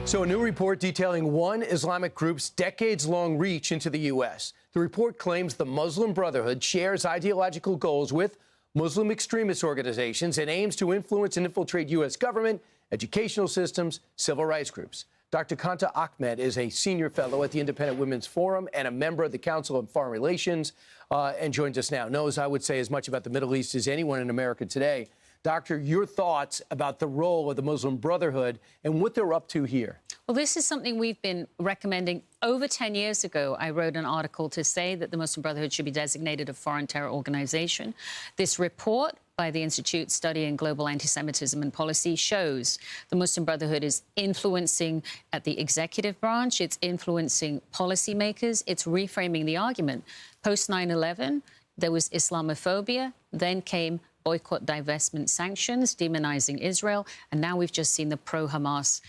So a new report detailing one Islamic group's decades-long reach into the U.S. The report claims the Muslim Brotherhood shares ideological goals with Muslim extremist organizations and aims to influence and infiltrate U.S. government, educational systems, civil rights groups. Dr. Kanta Ahmed is a senior fellow at the Independent Women's Forum and a member of the Council on Foreign Relations and joins us now. Knows, I would say, as much about the Middle East as anyone in America today. Doctor, your thoughts about the role of the Muslim Brotherhood and what they're up to here? Well, this is something we've been recommending. Over 10 years ago, I wrote an article to say that the Muslim Brotherhood should be designated a foreign terror organization. This report by the Institute Studying Global Anti-Semitism and Policy shows the Muslim Brotherhood is influencing at the executive branch, it's influencing policymakers, it's reframing the argument. Post 9/11, there was Islamophobia, then came boycott, divestment, sanctions, demonizing Israel, and now we've just seen the pro-Hamas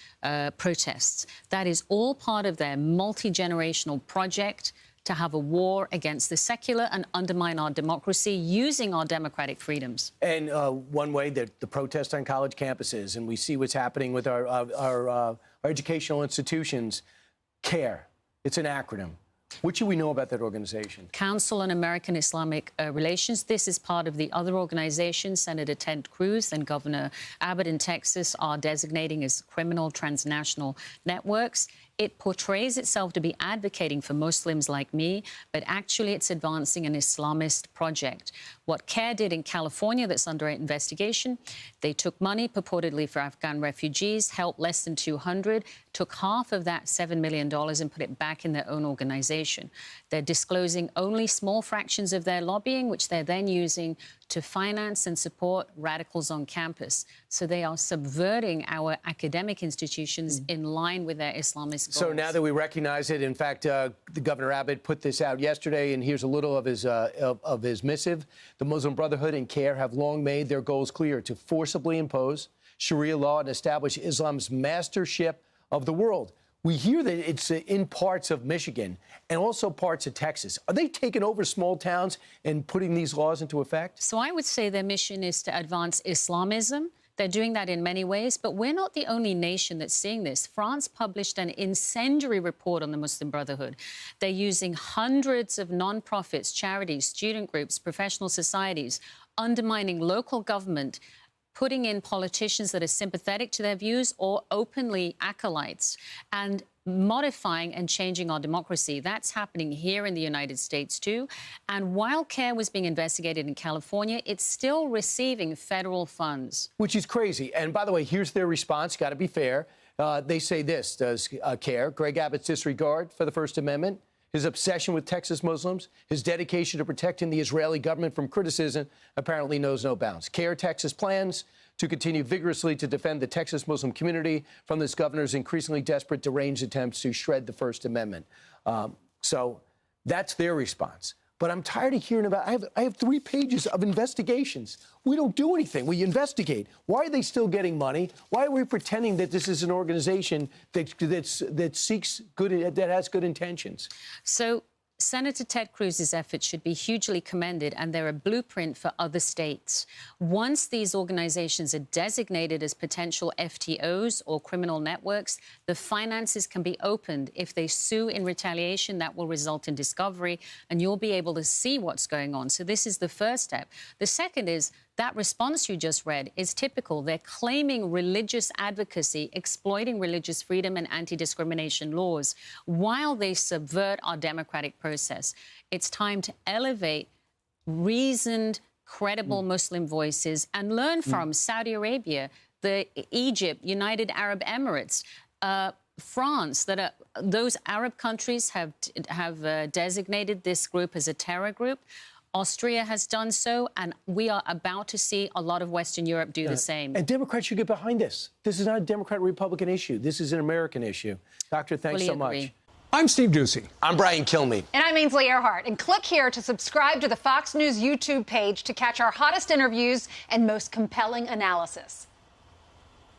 protests. That is all part of their multi-generational project to have a war against the secular and undermine our democracy using our democratic freedoms. And one way that the protest on college campuses, and we see what's happening with our educational institutions, CARE, it's an acronym. What should we know about that organization? Council on American Islamic Relations. This is part of the other organizations Senator Ted Cruz and Governor Abbott in Texas are designating as criminal transnational networks. It portrays itself to be advocating for Muslims like me, but actually it's advancing an Islamist project. What CARE did in California that's under investigation, they took money purportedly for Afghan refugees, helped less than 200, took half of that $7 million and put it back in their own organization. They're disclosing only small fractions of their lobbying, which they're then using to finance and support radicals on campus. So they are subverting our academic institutions in line with their Islamist goals. So now that we recognize it, in fact, the Governor Abbott put this out yesterday, and here's a little of his missive. The Muslim Brotherhood and CARE have long made their goals clear: to forcibly impose Sharia law and establish Islam's mastership of the world. We hear that it's in parts of Michigan and also parts of Texas. Are they taking over small towns and putting these laws into effect? So I would say their mission is to advance Islamism. They're doing that in many ways, but we're not the only nation that's seeing this. France published an incendiary report on the Muslim Brotherhood. They're using hundreds of non-profits, charities, student groups, professional societies, undermining local government, putting in politicians that are sympathetic to their views or openly acolytes, and modifying and changing our democracy. That's happening here in the United States, too. And while CARE was being investigated in California, it's still receiving federal funds. Which is crazy. And by the way, here's their response. Got to be fair. They say this, does CARE, Greg Abbott's disregard for the First Amendment, his obsession with Texas Muslims, his dedication to protecting the Israeli government from criticism apparently knows no bounds. CARE Texas plans to continue vigorously to defend the Texas Muslim community from this governor's increasingly desperate, deranged attempts to shred the First Amendment. So that's their response. But I'm tired of hearing about, I have 3 pages of investigations. We don't do anything. We investigate. Why are they still getting money? Why are we pretending that this is an organization that seeks good, that has good intentions? So Senator Ted Cruz's efforts should be hugely commended, and they're a blueprint for other states. Once these organizations are designated as potential FTOs or criminal networks, the finances can be opened. If they sue in retaliation, that will result in discovery, and you'll be able to see what's going on. So this is the first step. The second is that response you just read is typical. They're claiming religious advocacy, exploiting religious freedom and anti-discrimination laws while they subvert our democratic process. It's time to elevate reasoned, credible Muslim voices and learn from Saudi Arabia, Egypt, United Arab Emirates, France, those Arab countries have designated this group as a terror group. Austria has done so, and we are about to see a lot of Western Europe do the same. And Democrats should get behind this. This is not a Democrat-Republican issue. This is an American issue. Doctor, thanks so much. I'm Steve Doocy. I'm Brian Kilmeade. And I'm Ainsley Earhart. And click here to subscribe to the Fox News YouTube page to catch our hottest interviews and most compelling analysis.